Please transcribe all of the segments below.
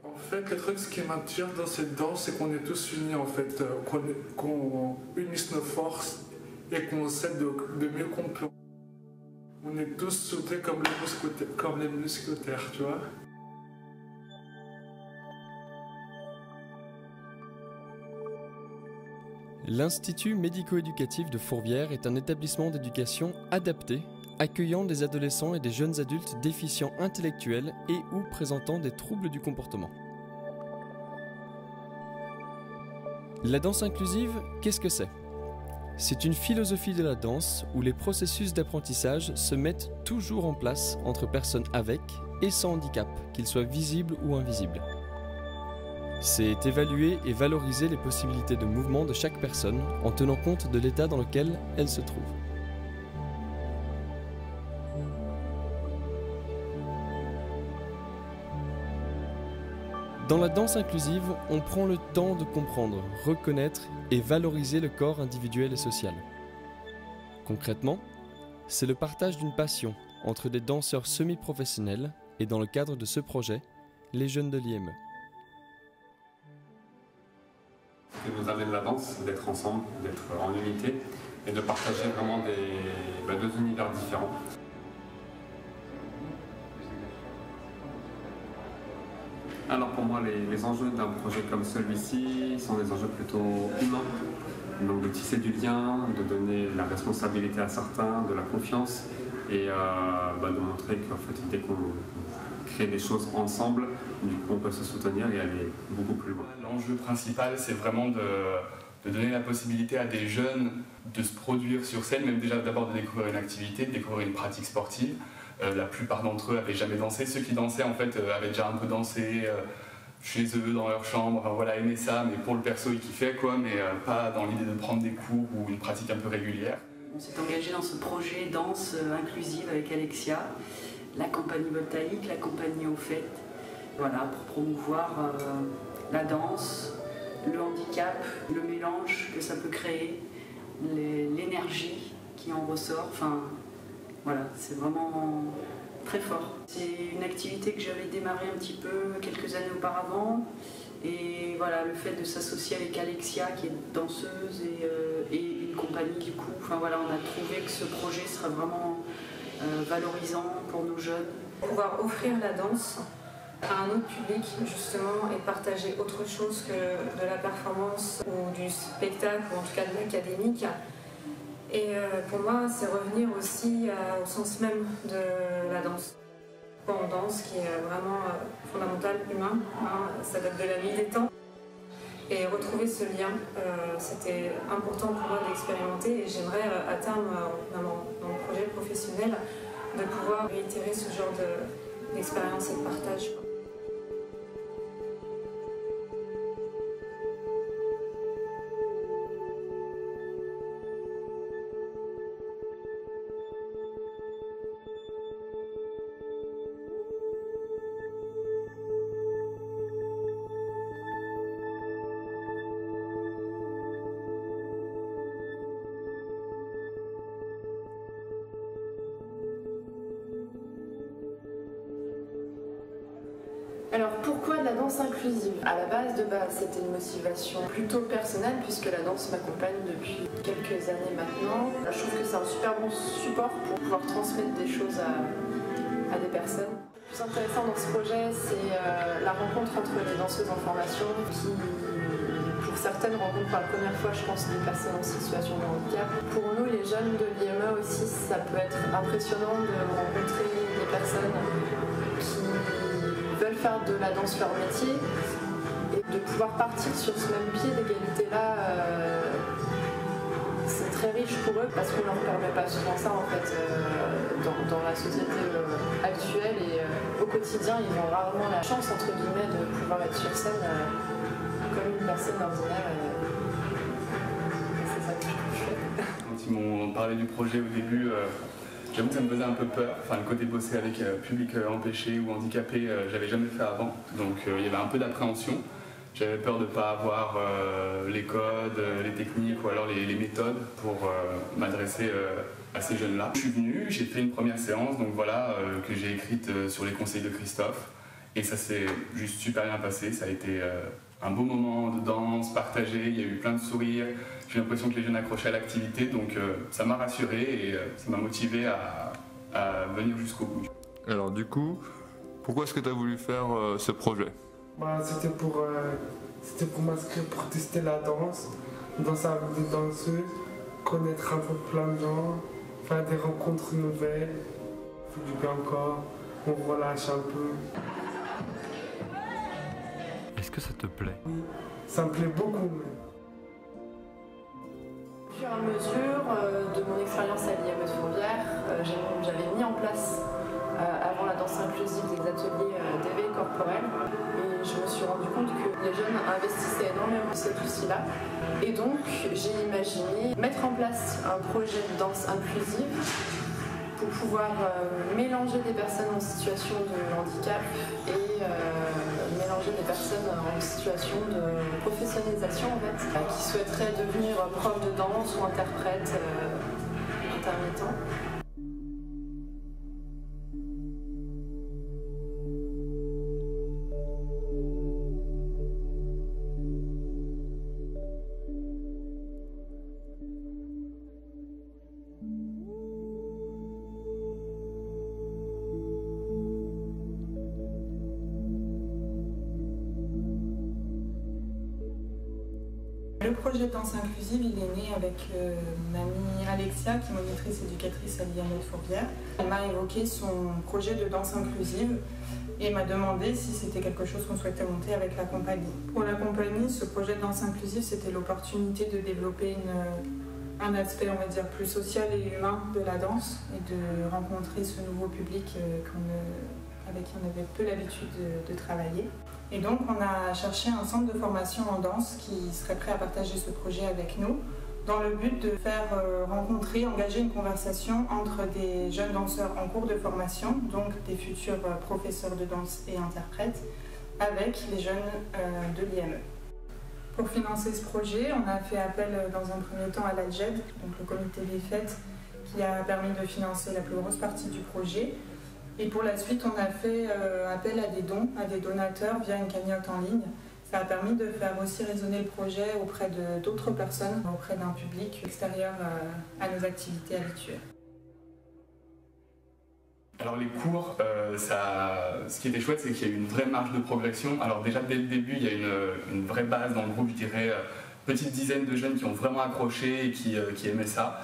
En fait, le truc, ce qui m'attire dans cette danse, c'est qu'on est tous unis, en fait, qu'on unisse nos forces et qu'on essaie de mieux qu'on peut. On est tous soudés comme les mousquetaires, tu vois. L'Institut médico-éducatif de Fourvière est un établissement d'éducation adapté, accueillant des adolescents et des jeunes adultes déficients intellectuels et ou présentant des troubles du comportement. La danse inclusive, qu'est-ce que c'est ? C'est une philosophie de la danse où les processus d'apprentissage se mettent toujours en place entre personnes avec et sans handicap, qu'ils soient visibles ou invisibles. C'est évaluer et valoriser les possibilités de mouvement de chaque personne en tenant compte de l'état dans lequel elle se trouve. Dans la danse inclusive, on prend le temps de comprendre, reconnaître et valoriser le corps individuel et social. Concrètement, c'est le partage d'une passion entre des danseurs semi-professionnels et dans le cadre de ce projet, les jeunes de l'IME. Ce que nous amène la danse, d'être ensemble, d'être en unité et de partager vraiment deux univers différents. Alors pour moi, les enjeux d'un projet comme celui-ci sont des enjeux plutôt humains. Donc de tisser du lien, de donner la responsabilité à certains, de la confiance et de montrer qu'en fait, dès qu'on crée des choses ensemble, du coup on peut se soutenir et aller beaucoup plus loin. L'enjeu principal, c'est vraiment de donner la possibilité à des jeunes de se produire sur scène, même déjà d'abord de découvrir une activité, de découvrir une pratique sportive. La plupart d'entre eux n'avaient jamais dansé. Ceux qui dansaient en fait avaient déjà un peu dansé chez eux, dans leur chambre, enfin, voilà, aimaient ça, mais pour le perso ils kiffaient quoi, mais pas dans l'idée de prendre des cours ou une pratique un peu régulière. On s'est engagé dans ce projet danse inclusive avec Alexia, la compagnie Voltaïque, la compagnie Au Fait, voilà, pour promouvoir la danse, le handicap, le mélange que ça peut créer, l'énergie qui en ressort, enfin voilà, c'est vraiment très fort. C'est une activité que j'avais démarré un petit peu quelques années auparavant et voilà, le fait de s'associer avec Alexia qui est danseuse et une compagnie du coup, enfin voilà, on a trouvé que ce projet serait vraiment valorisant pour nos jeunes. Pouvoir offrir la danse à un autre public justement et partager autre chose que de la performance ou du spectacle ou en tout cas de l'académique. Et pour moi, c'est revenir aussi au sens même de la danse. En danse qui est vraiment fondamental, humain, hein, ça date de la nuit des temps. Et retrouver ce lien, c'était important pour moi d'expérimenter et j'aimerais à terme, dans mon projet professionnel, de pouvoir réitérer ce genre d'expérience et de partage. Alors pourquoi de la danse inclusive? À la base, c'était une motivation plutôt personnelle puisque la danse m'accompagne depuis quelques années maintenant. Je trouve que c'est un super bon support pour pouvoir transmettre des choses à des personnes. Le plus intéressant dans ce projet, c'est la rencontre entre les danseuses en formation qui, pour certaines, rencontrent pour la première fois, je pense, des personnes en situation de handicap. Pour nous, les jeunes de l'IME aussi, ça peut être impressionnant de rencontrer des personnes qui veulent faire de la danse leur métier et de pouvoir partir sur ce même pied d'égalité-là, c'est très riche pour eux parce qu'on ne leur permet pas souvent ça en fait dans la société actuelle et au quotidien ils ont rarement la chance entre guillemets de pouvoir être sur scène comme une personne ordinaire et c'est ça que je trouve chouette. Quand ils m'ont parlé du projet au début, j'avoue que ça me faisait un peu peur, enfin le côté bosser avec public empêché ou handicapé, j'avais jamais fait avant, donc il y avait un peu d'appréhension. J'avais peur de ne pas avoir les codes, les techniques ou alors les méthodes pour m'adresser à ces jeunes-là. Je suis venu, j'ai fait une première séance, donc voilà, que j'ai écrite sur les conseils de Christophe. Et ça s'est juste super bien passé, ça a été un beau moment de danse, partagé, il y a eu plein de sourires, j'ai l'impression que les jeunes accrochaient à l'activité, donc ça m'a rassuré et ça m'a motivé à venir jusqu'au bout. Alors du coup, pourquoi est-ce que tu as voulu faire ce projet? C'était pour m'inscrire pour tester la danse, danser avec des danseuses, connaître un peu plein de gens, faire des rencontres nouvelles, faire du bien encore, on relâche un peu. Est-ce que ça te plaît? Oui, ça me plaît beaucoup. Au fur et à mesure de mon expérience à l'IME de Fourvière, j'avais mis en place avant la danse inclusive des ateliers d'éveil corporel et je me suis rendu compte que les jeunes investissaient énormément dans cet outil-là et donc j'ai imaginé mettre en place un projet de danse inclusive pour pouvoir mélanger des personnes en situation de handicap et mélanger des personnes en situation de professionnalisation en fait, qui souhaiteraient devenir prof de danse ou interprète intermittent. Le projet de danse inclusive, il est né avec mon amie Alexia, qui est monitrice éducatrice à l'IME de Fourvière. Elle m'a évoqué son projet de danse inclusive et m'a demandé si c'était quelque chose qu'on souhaitait monter avec la compagnie. Pour la compagnie, ce projet de danse inclusive, c'était l'opportunité de développer un aspect, on va dire, plus social et humain de la danse et de rencontrer ce nouveau public avec qui on avait peu l'habitude de travailler. Et donc on a cherché un centre de formation en danse qui serait prêt à partager ce projet avec nous dans le but de faire rencontrer, engager une conversation entre des jeunes danseurs en cours de formation, donc des futurs professeurs de danse et interprètes, avec les jeunes de l'IME. Pour financer ce projet, on a fait appel dans un premier temps à l'ALGED, donc le comité des fêtes, qui a permis de financer la plus grosse partie du projet. Et pour la suite, on a fait appel à des dons, à des donateurs via une cagnotte en ligne. Ça a permis de faire aussi résonner le projet auprès d'autres personnes, auprès d'un public extérieur à nos activités habituelles. Alors les cours, ce qui était chouette, c'est qu'il y a eu une vraie marge de progression. Alors déjà dès le début, il y a une vraie base dans le groupe, je dirais, petite dizaine de jeunes qui ont vraiment accroché et qui aimaient ça.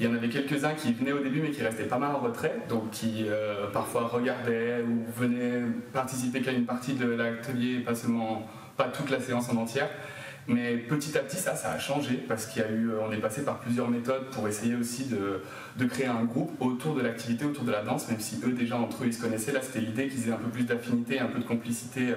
Il y en avait quelques-uns qui venaient au début mais qui restaient pas mal en retrait, donc qui parfois regardaient ou venaient participer qu'à une partie de l'atelier, pas toute la séance en entière. Mais petit à petit ça a changé parce on est passé par plusieurs méthodes pour essayer aussi de créer un groupe autour de l'activité, autour de la danse, même si eux déjà entre eux ils se connaissaient. Là c'était l'idée qu'ils aient un peu plus d'affinité, un peu de complicité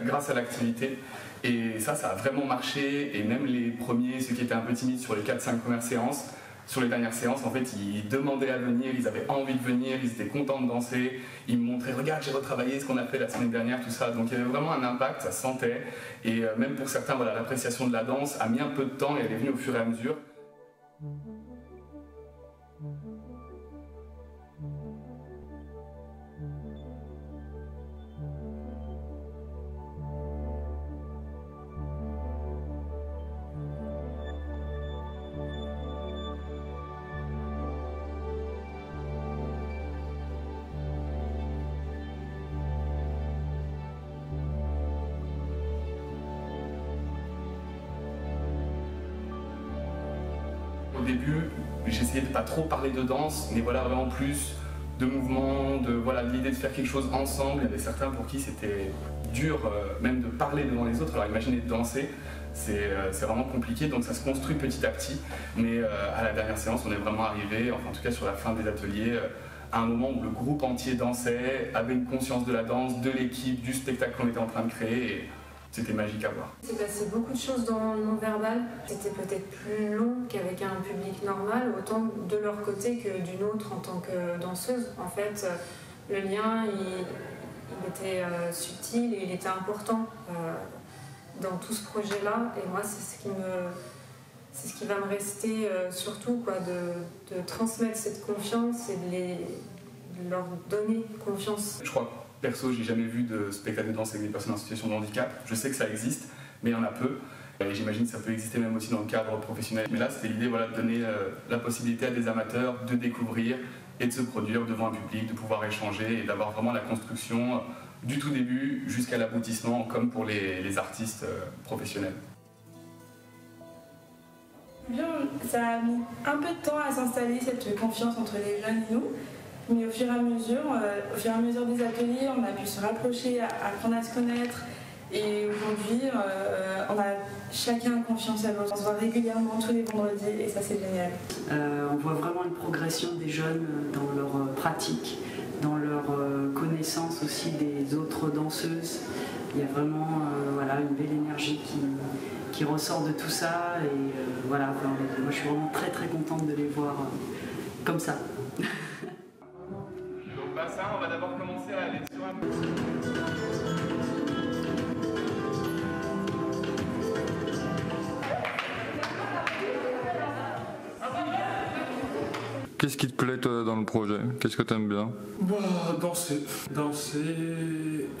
grâce à l'activité. Et ça a vraiment marché et même les premiers, ceux qui étaient un peu timides sur les 4-5 premières séances, sur les dernières séances, en fait, ils demandaient à venir, ils avaient envie de venir, ils étaient contents de danser, ils me montraient « Regarde, j'ai retravaillé ce qu'on a fait la semaine dernière », tout ça. Donc il y avait vraiment un impact, ça se sentait. Et même pour certains, voilà, l'appréciation de la danse a mis un peu de temps et elle est venue au fur et à mesure. Au début, j'essayais de pas trop parler de danse, mais voilà vraiment plus de mouvement, de l'idée de faire quelque chose ensemble. Il y avait certains pour qui c'était dur même de parler devant les autres. Alors imaginez de danser, c'est vraiment compliqué, donc ça se construit petit à petit. Mais à la dernière séance, on est vraiment arrivé, enfin en tout cas sur la fin des ateliers, à un moment où le groupe entier dansait, avait une conscience de la danse, de l'équipe, du spectacle qu'on était en train de créer. Et c'était magique à voir. Il s'est passé beaucoup de choses dans le non-verbal. C'était peut-être plus long qu'avec un public normal, autant de leur côté que du nôtre en tant que danseuse. En fait, le lien, il était subtil et il était important dans tout ce projet-là. Et moi, c'est ce qui va me rester surtout, quoi, de transmettre cette confiance et de leur donner confiance. Je crois Perso, j'ai jamais vu de spectacle de danse avec des personnes en situation de handicap. Je sais que ça existe, mais il y en a peu. Et j'imagine que ça peut exister même aussi dans le cadre professionnel. Mais là, c'était l'idée voilà, de donner la possibilité à des amateurs de découvrir et de se produire devant un public, de pouvoir échanger et d'avoir vraiment la construction du tout début jusqu'à l'aboutissement, comme pour les artistes professionnels. Bien, ça a mis un peu de temps à s'installer cette confiance entre les jeunes et nous, mais au fur et à mesure des ateliers, on a pu se rapprocher, apprendre à se connaître, et aujourd'hui, on a chacun confiance à l'autre. On se voit régulièrement tous les vendredis et ça c'est génial. On voit vraiment une progression des jeunes dans leur pratique, dans leur connaissance aussi des autres danseuses. Il y a vraiment voilà, une belle énergie qui ressort de tout ça et voilà, enfin, moi je suis vraiment très très contente de les voir comme ça. Donc ça, on va d'abord commencer à aller sur un... Qu'est-ce qui te plaît toi dans le projet? Qu'est-ce que tu aimes bien? Danser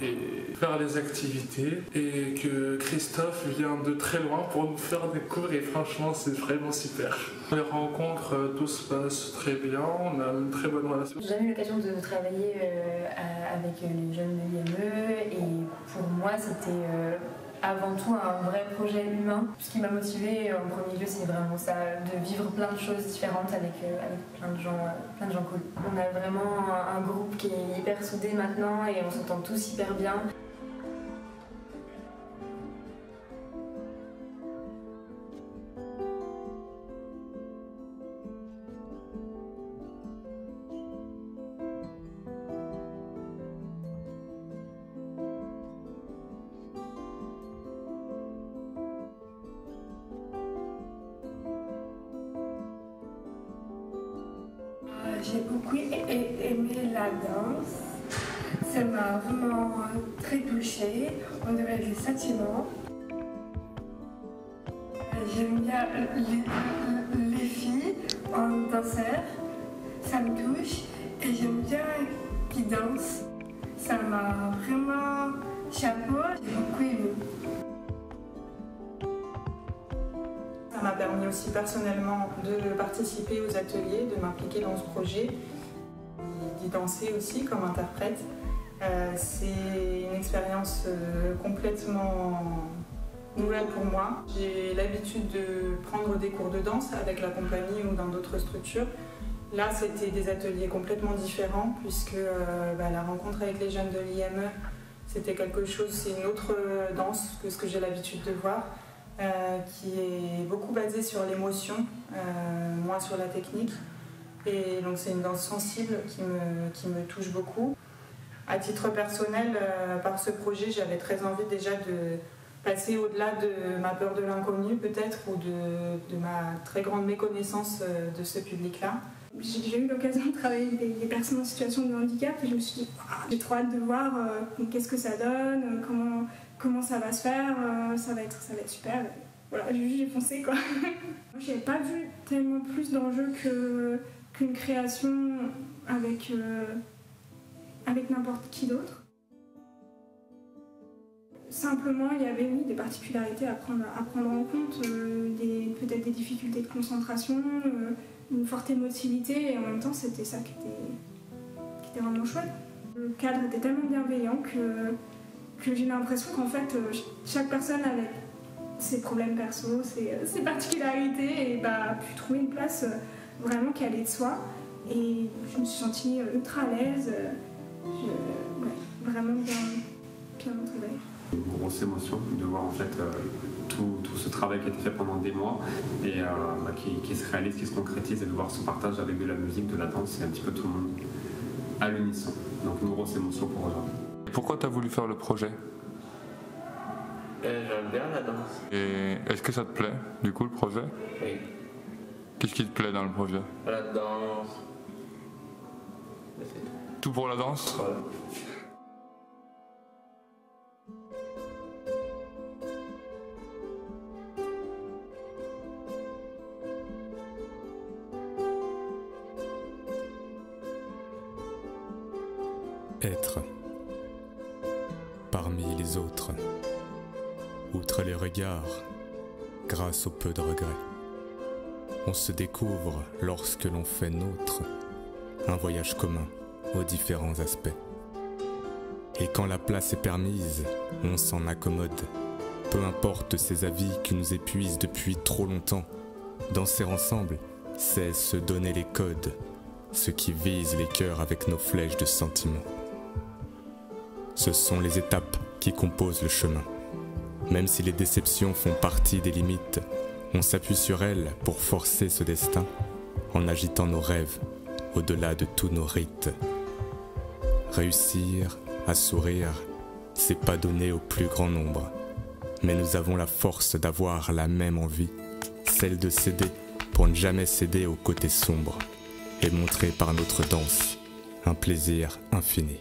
et faire les activités, et que Christophe vient de très loin pour nous faire des cours et franchement c'est vraiment super. Les rencontres, tout se passe très bien, on a une très bonne relation. J'ai jamais eu l'occasion de travailler avec les jeunes de l'IME et pour moi c'était avant tout un vrai projet humain. Ce qui m'a motivée en premier lieu, c'est vraiment ça, de vivre plein de choses différentes avec plein de gens cool. On a vraiment un groupe qui est hyper soudé maintenant et on s'entend tous hyper bien. J'ai beaucoup aimé la danse, ça m'a vraiment très touchée, on dirait des sentiments. J'aime bien les filles en danseur, ça me touche et j'aime bien qu'ils dansent. Ça m'a vraiment chapeau, j'ai beaucoup aimé. Ça m'a permis aussi personnellement de participer aux ateliers, de m'impliquer dans ce projet, d'y danser aussi comme interprète. C'est une expérience complètement nouvelle pour moi. J'ai l'habitude de prendre des cours de danse avec la compagnie ou dans d'autres structures. Là, c'était des ateliers complètement différents puisque la rencontre avec les jeunes de l'IME, c'était quelque chose, c'est une autre danse que ce que j'ai l'habitude de voir. Qui est beaucoup basée sur l'émotion, moins sur la technique. Et donc c'est une danse sensible qui me touche beaucoup. À titre personnel, par ce projet, j'avais très envie déjà de passer au-delà de ma peur de l'inconnu peut-être, ou de ma très grande méconnaissance de ce public-là. J'ai eu l'occasion de travailler avec des personnes en situation de handicap et je me suis dit, j'ai trop hâte de voir qu'est-ce que ça donne, comment ça va se faire, ça va être super. Voilà, j'ai foncé quoi. J'ai pas vu tellement plus d'enjeux qu'une création avec n'importe qui d'autre. Simplement, il y avait oui, des particularités à prendre en compte, peut-être des difficultés de concentration, une forte émotivité, et en même temps c'était ça qui était vraiment chouette. Le cadre était tellement bienveillant que j'ai l'impression qu'en fait chaque personne avait ses problèmes perso, ses particularités, et pu trouver une place vraiment qui allait de soi. Et je me suis sentie ultra à l'aise, vraiment bien entourée. Une grosse émotion de voir en fait tout ce travail qui a été fait pendant des mois et qui se réalise, qui se concrétise, et de voir son partage avec de la musique, de la danse, et un petit peu tout le monde à l'unisson. Donc une grosse émotion pour aujourd'hui. Pourquoi tu as voulu faire le projet? J'aime bien la danse. Et est-ce que ça te plaît, du coup, le projet? Oui. Qu'est-ce qui te plaît dans le projet? La danse. Tout pour la danse? Voilà. Être. les autres, outre les regards, grâce au peu de regrets. On se découvre lorsque l'on fait nôtre un voyage commun aux différents aspects. Et quand la place est permise, on s'en accommode. Peu importe ces avis qui nous épuisent depuis trop longtemps, danser ensemble, c'est se donner les codes, ce qui vise les cœurs avec nos flèches de sentiments. Ce sont les étapes qui composent le chemin. Même si les déceptions font partie des limites, on s'appuie sur elles pour forcer ce destin, en agitant nos rêves au-delà de tous nos rites. Réussir à sourire, c'est pas donné au plus grand nombre, mais nous avons la force d'avoir la même envie, celle de céder pour ne jamais céder au côté sombre, et montrer par notre danse un plaisir infini.